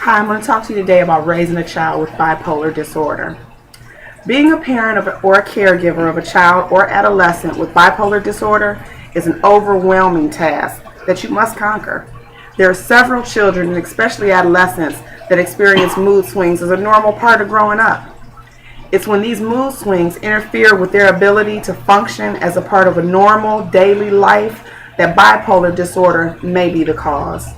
Hi, I'm going to talk to you today about raising a child with bipolar disorder. Being a parent or a caregiver of a child or adolescent with bipolar disorder is an overwhelming task that you must conquer. There are several children, and especially adolescents, that experience mood swings as a normal part of growing up. It's when these mood swings interfere with their ability to function as a part of a normal daily life that bipolar disorder may be the cause.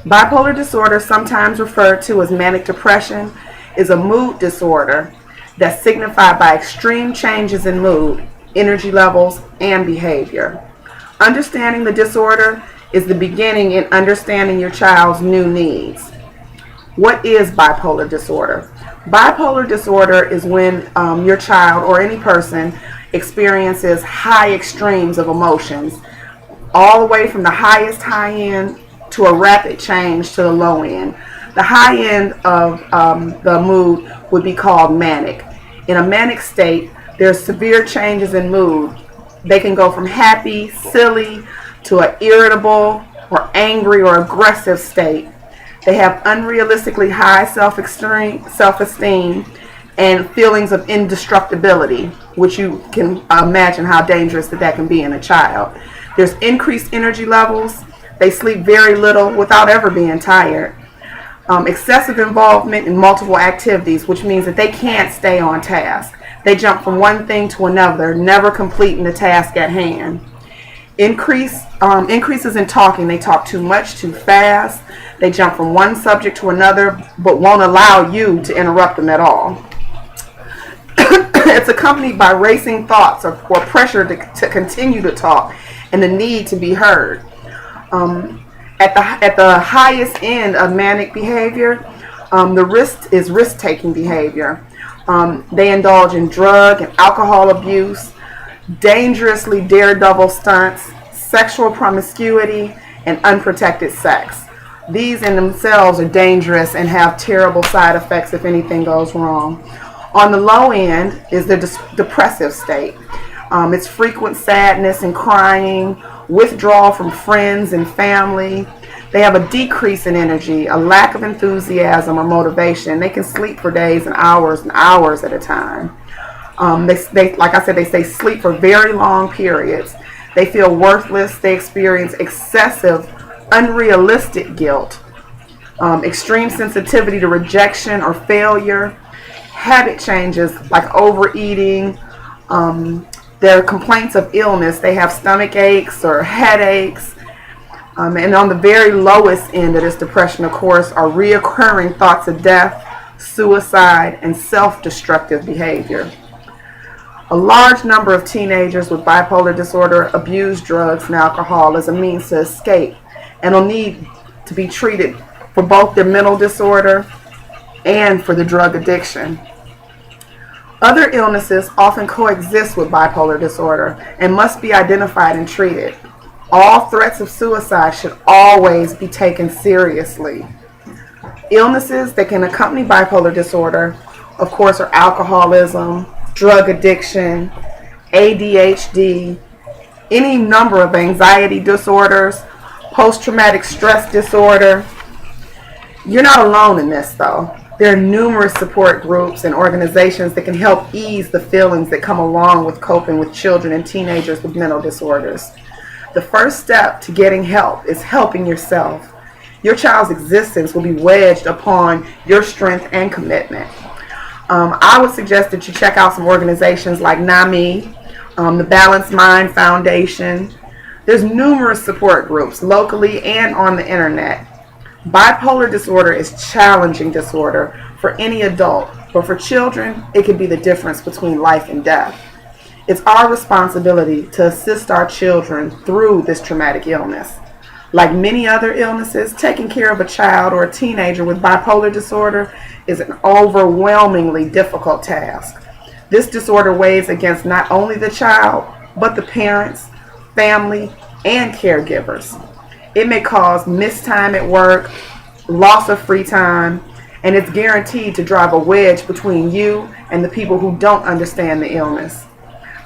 Bipolar disorder, sometimes referred to as manic depression, is a mood disorder that's signified by extreme changes in mood, energy levels, and behavior. Understanding the disorder is the beginning in understanding your child's new needs. What is bipolar disorder? Bipolar disorder is when your child or any person experiences high extremes of emotions, all the way from the highest high end to a rapid change to the low end. The high end of the mood would be called manic. In a manic state, there's severe changes in mood. They can go from happy, silly, to an irritable or angry or aggressive state. They have unrealistically high self-esteem and feelings of indestructibility, which you can imagine how dangerous that can be in a child. There's increased energy levels. They sleep very little without ever being tired. Excessive involvement in multiple activities, which means that they can't stay on task. They jump from one thing to another, never completing the task at hand. Increases in talking. They talk too much, too fast. They jump from one subject to another, but won't allow you to interrupt them at all. It's accompanied by racing thoughts or pressure to continue to talk and the need to be heard. At the highest end of manic behavior, the risk-taking behavior. They indulge in drug and alcohol abuse, dangerously daredevil stunts, sexual promiscuity, and unprotected sex. These in themselves are dangerous and have terrible side effects if anything goes wrong. On the low end is the depressive state. It's frequent sadness and crying, withdrawal from friends and family. They have a decrease in energy, a lack of enthusiasm or motivation. They can sleep for days and hours at a time. Like I said, they sleep for very long periods. They feel worthless. They experience excessive, unrealistic guilt, extreme sensitivity to rejection or failure, habit changes like overeating. Their complaints of illness, they have stomach aches or headaches. And on the very lowest end of this depression, of course, are reoccurring thoughts of death, suicide, and self-destructive behavior. A large number of teenagers with bipolar disorder abuse drugs and alcohol as a means to escape and will need to be treated for both their mental disorder and for the drug addiction. Other illnesses often coexist with bipolar disorder and must be identified and treated. All threats of suicide should always be taken seriously. Illnesses that can accompany bipolar disorder, of course, are alcoholism, drug addiction, ADHD, any number of anxiety disorders, post-traumatic stress disorder. You're not alone in this, though. There are numerous support groups and organizations that can help ease the feelings that come along with coping with children and teenagers with mental disorders. The first step to getting help is helping yourself. Your child's existence will be wedged upon your strength and commitment. I would suggest that you check out some organizations like NAMI, the Balanced Mind Foundation. There's numerous support groups locally and on the internet. Bipolar disorder is a challenging disorder for any adult, but for children, it can be the difference between life and death. It's our responsibility to assist our children through this traumatic illness. Like many other illnesses, taking care of a child or a teenager with bipolar disorder is an overwhelmingly difficult task. This disorder weighs against not only the child, but the parents, family, and caregivers. It may cause missed time at work, loss of free time, and it's guaranteed to drive a wedge between you and the people who don't understand the illness.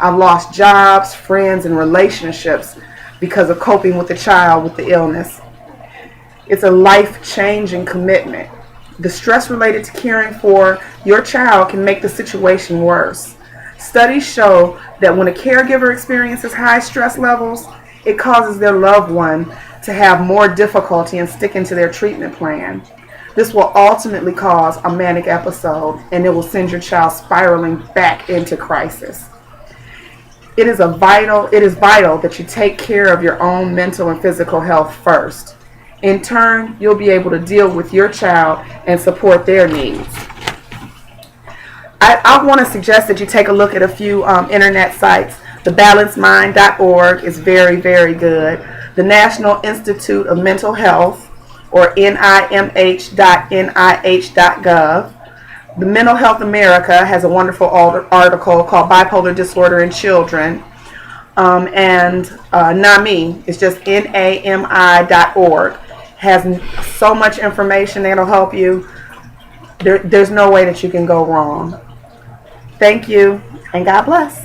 I've lost jobs, friends, and relationships because of coping with a child with the illness. It's a life-changing commitment. The stress related to caring for your child can make the situation worse. Studies show that when a caregiver experiences high stress levels, it causes their loved one to have more difficulty in sticking to their treatment plan. This will ultimately cause a manic episode, and it will send your child spiraling back into crisis. It is vital that you take care of your own mental and physical health first. In turn, you'll be able to deal with your child and support their needs. I want to suggest that you take a look at a few internet sites. TheBalancedMind.org is very, very good. The National Institute of Mental Health, or NIMH.nih.gov. The Mental Health America has a wonderful article called Bipolar Disorder in Children. And NAMI is just NAMI.org. Has so much information that'll help you. There's no way that you can go wrong. Thank you, and God bless.